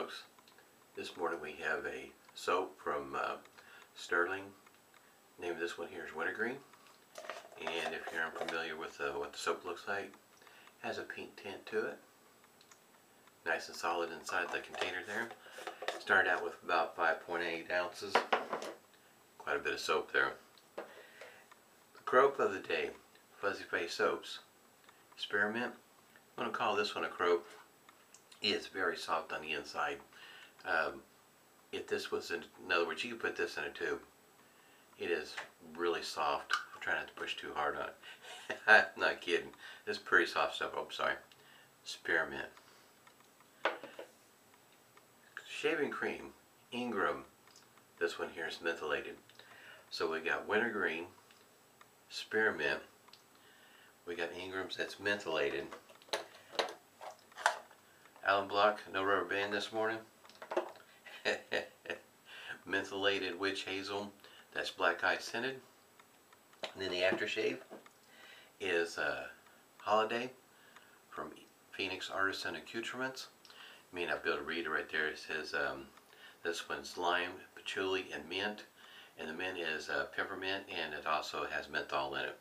folks. This morning we have a soap from Stirling. The name of this one here is Wintergreen. And if you're unfamiliar with what the soap looks like, it has a pink tint to it. Nice and solid inside the container there. Started out with about 5.8 ounces. Quite a bit of soap there. The Croap of the day, FuzzyFace Soaps. Spearmint. I'm going to call this one a Croap. It's very soft on the inside. If this was in other words, you could put this in a tube. It is really soft. I'm trying not to push too hard on it. I'm not kidding. It's pretty soft stuff. Oh, sorry. Spearmint. Shaving cream. Ingram. This one here is mentholated. So we got Wintergreen, Spearmint. We got Ingram's that's mentholated. Allen Block, no rubber band this morning. Mentholated witch hazel, that's black ice scented. And then the aftershave is Holliday from Phoenix Artisan Accoutrements. You may not be able to read it right there. It says this one's lime, patchouli, and mint. And the mint is peppermint, and it also has menthol in it.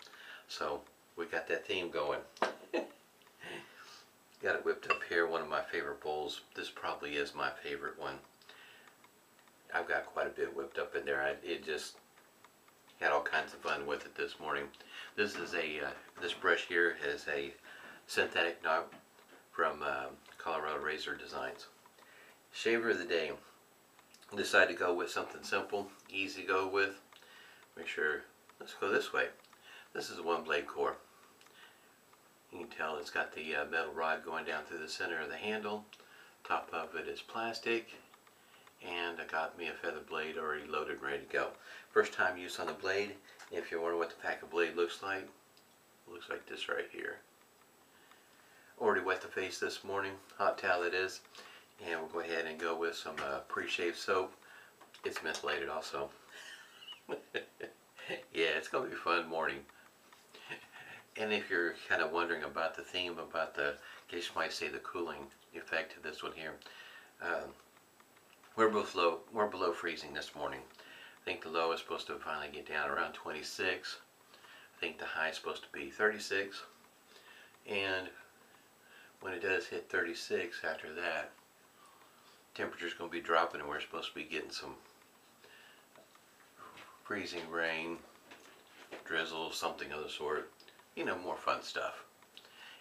So we got that theme going. Got it whipped up here, one of my favorite bowls. This probably is my favorite one. I've got quite a bit whipped up in there. It just had all kinds of fun with it this morning. This is this brush here is a synthetic knob from Colorado Razor Designs. Shaver of the day. Decided to go with something simple, easy to go with. Make sure, let's go this way. This is a ONEBlade Core. You can tell it's got the metal rod going down through the center of the handle. Top of it is plastic. And I got me a feather blade already loaded and ready to go. First time use on the blade. If you wonder what the pack of blade looks like, it looks like this right here. Already wet the face this morning. Hot towel it is. And we'll go ahead and go with some Preshave soap. It's mentholated also. Yeah, it's going to be a fun morning. And if you're kind of wondering about the theme, about the, in case you might say the cooling effect of this one here, we're below freezing this morning. I think the low is supposed to finally get down around 26. I think the high is supposed to be 36. And when it does hit 36 after that, temperature's going to be dropping and we're supposed to be getting some freezing rain, drizzle, something of the sort. You know, more fun stuff.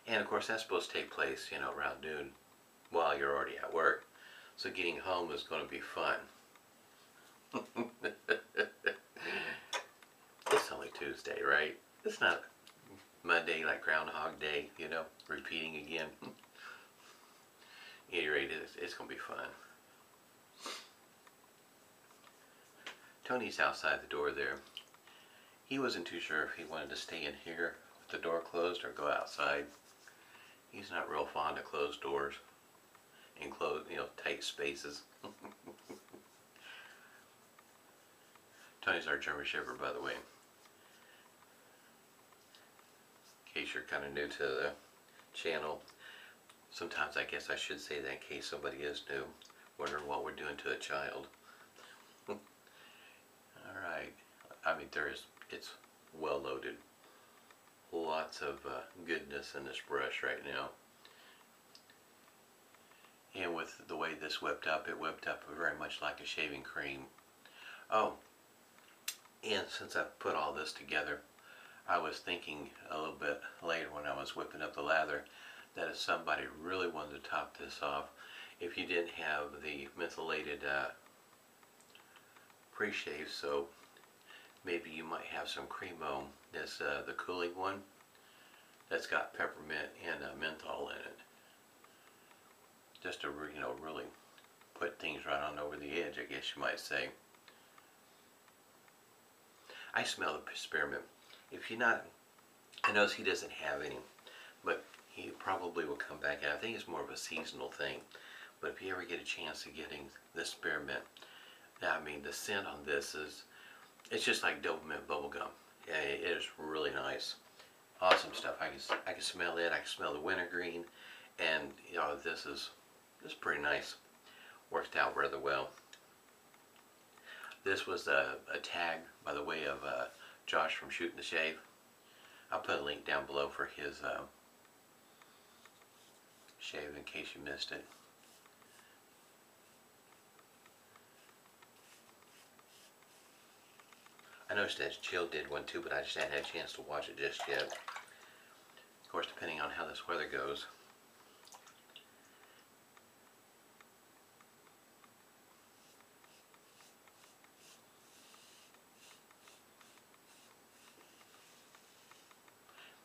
And of course that's supposed to take place, you know, around noon while you're already at work. So getting home is going to be fun. It's only Tuesday, right? It's not Monday like Groundhog Day, you know, repeating again. At any rate, it's going to be fun. Tony's outside the door there. He wasn't too sure if he wanted to stay in here with the door closed or go outside. He's not real fond of closed doors. Enclosed, you know, tight spaces. Tony's our German Shepherd, by the way. In case you're kind of new to the channel, sometimes I guess I should say that in case somebody is new, wondering what we're doing to a child. Alright, I mean it's well loaded. Lots of goodness in this brush right now. And with the way this whipped up, it whipped up very much like a shaving cream. Oh, and since I put all this together, I was thinking a little bit later when I was whipping up the lather that if somebody really wanted to top this off, if you didn't have the mentholated Preshave soap, maybe you might have some Cremo. This the cooling one that's got peppermint and menthol in it. Just to, you know, really put things right on over the edge, I guess you might say. I smell the spearmint. If you're not, I notice he doesn't have any, but he probably will come back. And I think it's more of a seasonal thing. But if you ever get a chance of getting the spearmint, I mean, the scent on this is, it's just like dope mint bubblegum. Yeah, it is really nice. Awesome stuff. I can smell it. I can smell the wintergreen, and you know, this is pretty nice. worked out rather well. This was a tag, by the way, of Josh from Shootin The Shave. I'll put a link down below for his shave in case you missed it. I noticed that Chill did one too, but I just hadn't had a chance to watch it just yet. Of course, depending on how this weather goes.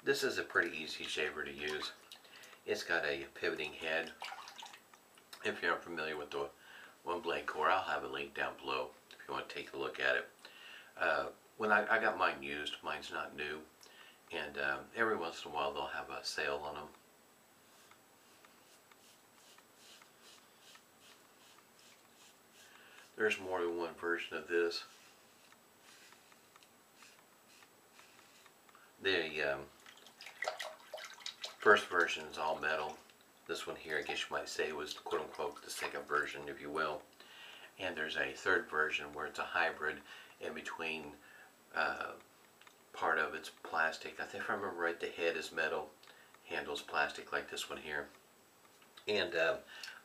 This is a pretty easy shaver to use. It's got a pivoting head. If you're unfamiliar with the ONEBlade Core, I'll have a link down below if you want to take a look at it. When I got mine used, mine's not new, and every once in a while they'll have a sale on them. There's more than one version of this. The first version is all metal. This one here, I guess you might say, was quote-unquote the second version, if you will. And there's a third version where it's a hybrid. In between, part of it's plastic. I think if I remember right, the head is metal, handle's plastic like this one here. And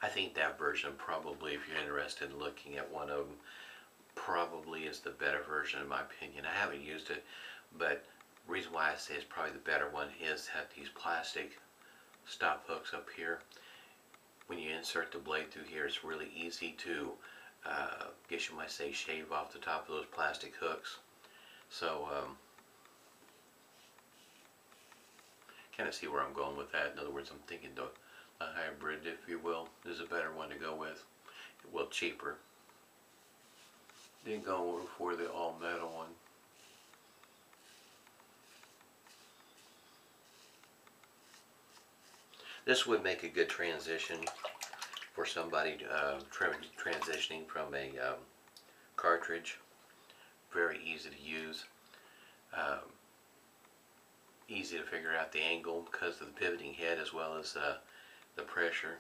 I think that version probably, if you're interested in looking at one of them, probably is the better version in my opinion. I haven't used it, but the reason why I say it's probably the better one is that these plastic stop hooks up here. When you insert the blade through here, it's really easy to, guess you might say, shave off the top of those plastic hooks. So, kind of see where I'm going with that. In other words, I'm thinking the hybrid, if you will, is a better one to go with. Well, cheaper. Then go for the all metal one. This would make a good transition for somebody transitioning from a cartridge. Very easy to use. Easy to figure out the angle because of the pivoting head as well as the pressure.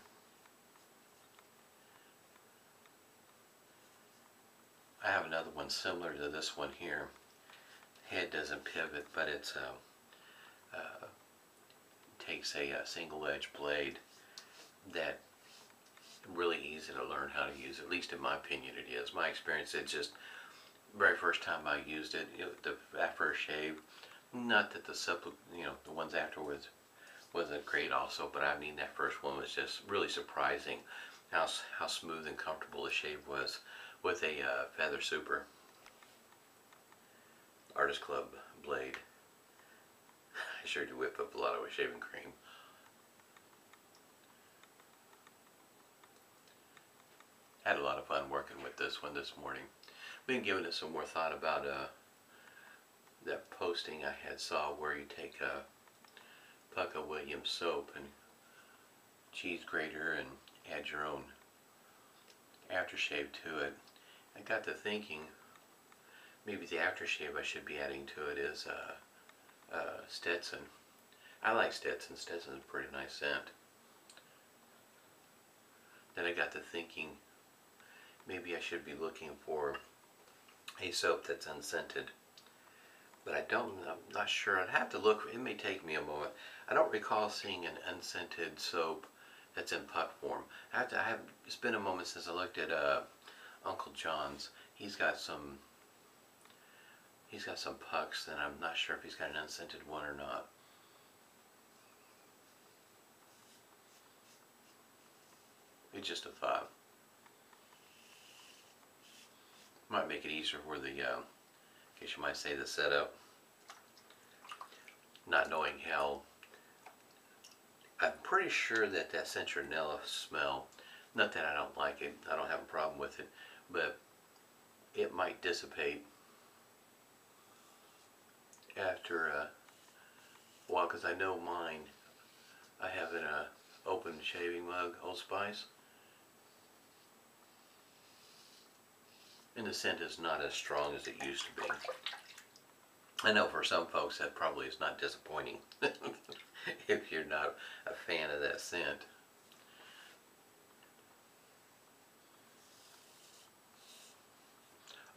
I have another one similar to this one here. Head doesn't pivot, but it's takes a single edge blade that really easy to learn how to use. At least in my opinion it is. My experience, it's just very first time I used it, that first shave, not that the ones afterwards wasn't great also, but I mean that first one was just really surprising how smooth and comfortable the shave was with a Feather Super Artist Club blade. I sure do whip up a lot of shaving cream. Had a lot of fun working with this one this morning. Been giving it some more thought about that posting I had saw where you take a PAA Williams soap and cheese grater and add your own aftershave to it. I got to thinking maybe the aftershave I should be adding to it is Stetson. I like Stetson. Stetson's a pretty nice scent. Then I got to thinking maybe I should be looking for a soap that's unscented. But I'm not sure. I'd have to look. It may take me a moment. I don't recall seeing an unscented soap that's in puck form. It's been a moment since I looked at Uncle John's. He's got some pucks, and I'm not sure if he's got an unscented one or not. It's just a thought. Might make it easier for the, I guess you might say, the setup. Not knowing how, I'm pretty sure that citronella smell, not that I don't like it, I don't have a problem with it, but it might dissipate after a while, because I know mine, I have in a open shaving mug, Old Spice, and the scent is not as strong as it used to be. I know for some folks that probably is not disappointing if you're not a fan of that scent.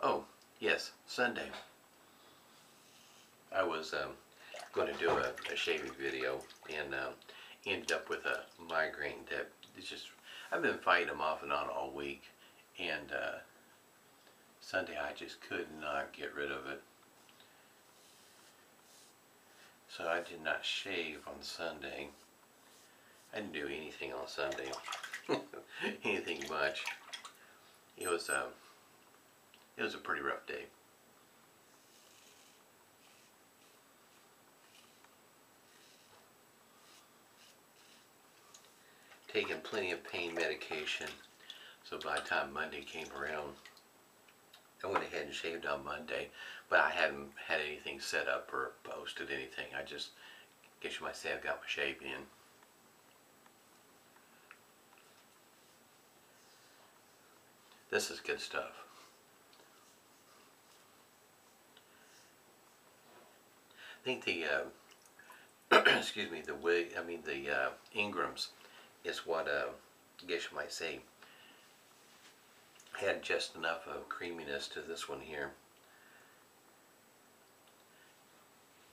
Oh, yes, Sunday. I was going to do a shaving video and ended up with a migraine that is just, I've been fighting them off and on all week, and Sunday I just could not get rid of it. So I did not shave on Sunday. I didn't do anything on Sunday. Anything much. It was a pretty rough day. Taking plenty of pain medication, so by the time Monday came around, I went ahead and shaved on Monday, but I hadn't had anything set up or posted anything. I just, guess you might say, I've got my shave in. This is good stuff. I think the excuse me, the Ingrams is what I guess you might say had just enough of creaminess to this one here.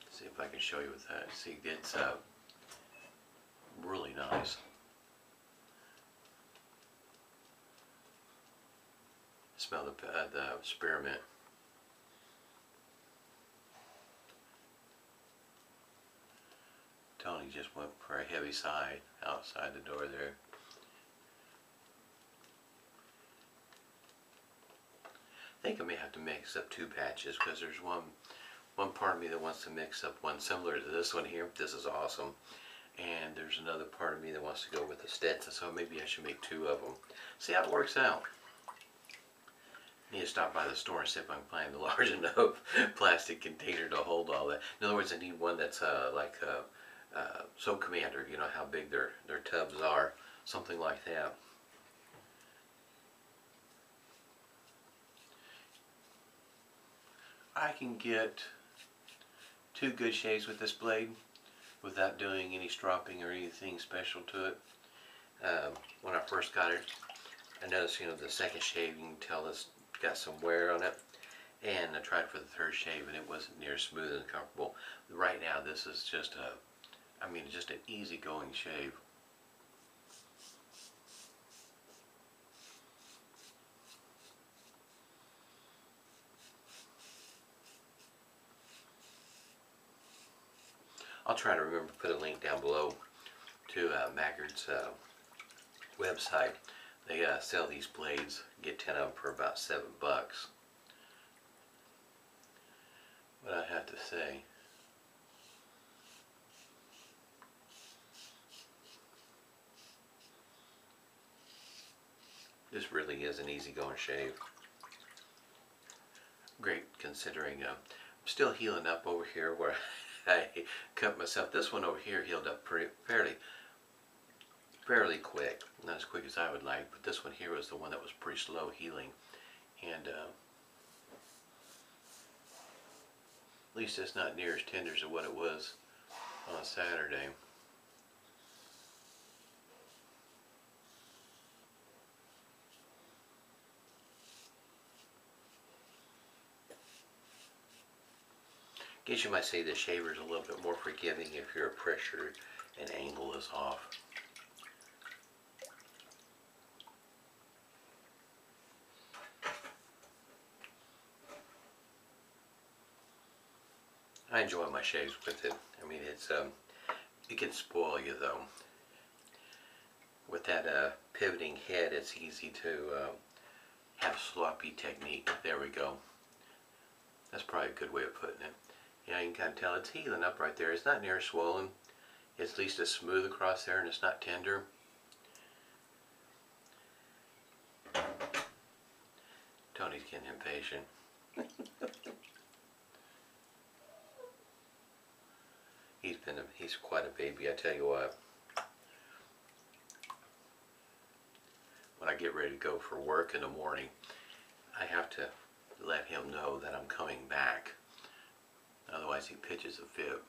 Let's see if I can show you with that. See, it's really nice. Smell the spearmint. Tony just went for a heavy sigh outside the door there. I think I may have to mix up two patches because there's one part of me that wants to mix up one similar to this one here. This is awesome. And there's another part of me that wants to go with the Stetson, so maybe I should make two of them. See how it works out. I need to stop by the store and see if I can find a large enough plastic container to hold all that. In other words, I need one that's like Soap Commander, you know how big their tubs are, something like that. I can get 2 good shaves with this blade without doing any stropping or anything special to it. When I first got it, I noticed, you know, the second shave, you can tell it's got some wear on it. And I tried for the third shave and it wasn't near smooth and comfortable. Right now this is just just an easygoing shave. I'll try to remember to put a link down below to Maggard's website. They sell these blades, get 10 of them for about $7. But I have to say, this really is an easygoing shave. Great considering I'm still healing up over here where I cut myself. This one over here healed up fairly quick. Not as quick as I would like, but this one here was the one that was pretty slow healing. And at least it's not near as tender as what it was on Saturday. Guess you might say the shaver is a little bit more forgiving if your pressure and angle is off. I enjoy my shaves with it. I mean, it's it can spoil you though. With that pivoting head, it's easy to have sloppy technique. There we go. That's probably a good way of putting it. Yeah, you can kind of tell it's healing up right there. It's not near swollen. It's at least it's smooth across there and it's not tender. Tony's getting impatient. He's quite a baby, I tell you what. When I get ready to go for work in the morning, I have to let him know that I'm coming back. Otherwise he pitches a fit.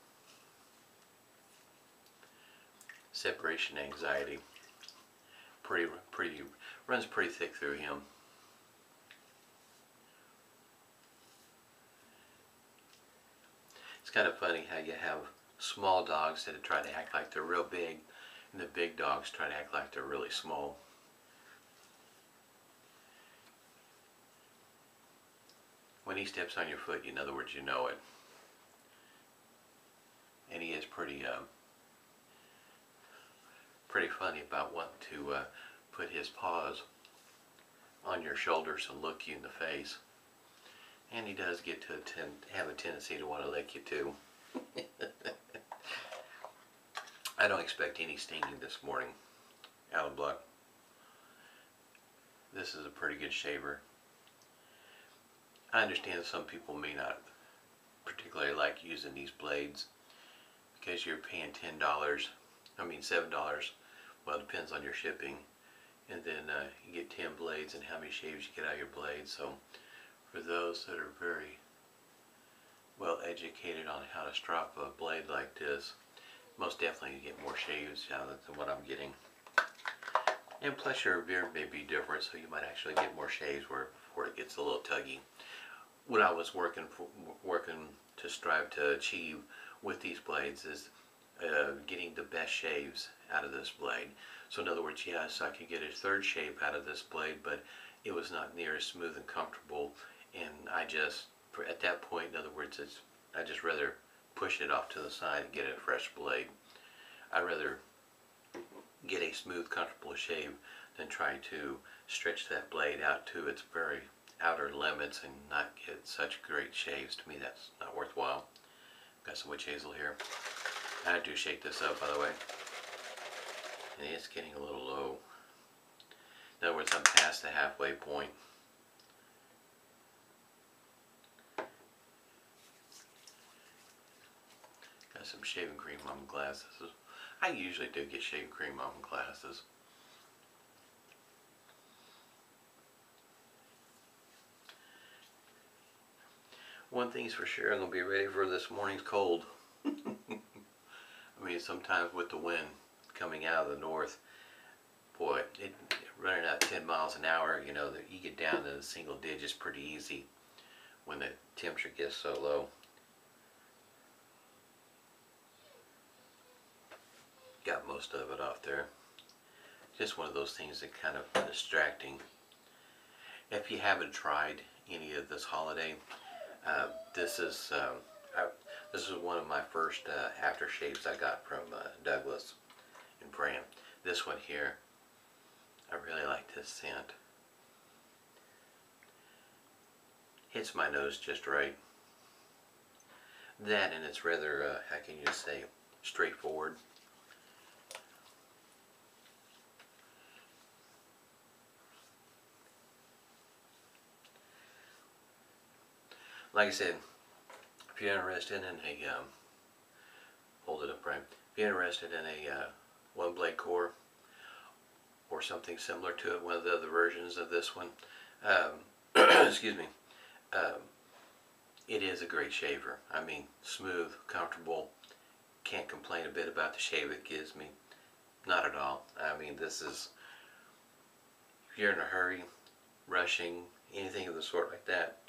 Separation anxiety runs pretty thick through him. It's kind of funny how you have small dogs that try to act like they're real big, and the big dogs try to act like they're really small. When he steps on your foot, in other words, you know it. And he is pretty funny about wanting to put his paws on your shoulders and look you in the face. And he does get to have a tendency to want to lick you too. I don't expect any stinging this morning out of luck. This is a pretty good shaver. I understand some people may not particularly like using these blades because you're paying $7. Well, it depends on your shipping. And then you get 10 blades and how many shaves you get out of your blade. So for those that are very well educated on how to strap a blade like this, most definitely you get more shaves out of it than what I'm getting. And plus your beard may be different, so you might actually get more shaves before it gets a little tuggy. What I was working to strive to achieve with these blades is getting the best shaves out of this blade. So in other words, yes, I could get a third shave out of this blade, but it was not near as smooth and comfortable. And at that point, in other words, I just rather push it off to the side and get a fresh blade. I'd rather get a smooth, comfortable shave than try to stretch that blade out to its very outer limits and not get such great shaves. To me, that's not worthwhile. Got some witch hazel here. I do shake this up, by the way, and it's getting a little low. In other words, I'm past the halfway point. Got some shaving cream on my glasses. I usually do get shaving cream on my glasses. One thing's for sure, I'm going to be ready for this morning's cold. I mean, sometimes with the wind coming out of the north, boy, running at 10 miles an hour, you know, you get down to the single digits pretty easy when the temperature gets so low. Got most of it off there. Just one of those things that kind of distracting. If you haven't tried any of this holiday, this is one of my first aftershaves I got from Douglas in brand. This one here, I really like this scent. Hits my nose just right. That, and it's rather, how can you say, straightforward. Like I said, if you're interested in a, hold it up right, if you're interested in a ONEBlade Core or something similar to it, one of the other versions of this one, excuse me, it is a great shaver. I mean, smooth, comfortable, can't complain a bit about the shave it gives me, not at all. I mean, this is, if you're in a hurry, rushing, anything of the sort like that,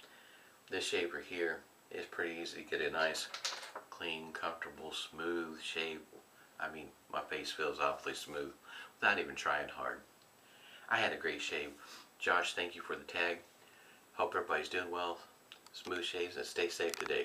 this shaver here is pretty easy to get a nice, clean, comfortable, smooth shave. I mean, my face feels awfully smooth without even trying hard. I had a great shave. Josh, thank you for the tag. Hope everybody's doing well. Smooth shaves and stay safe today.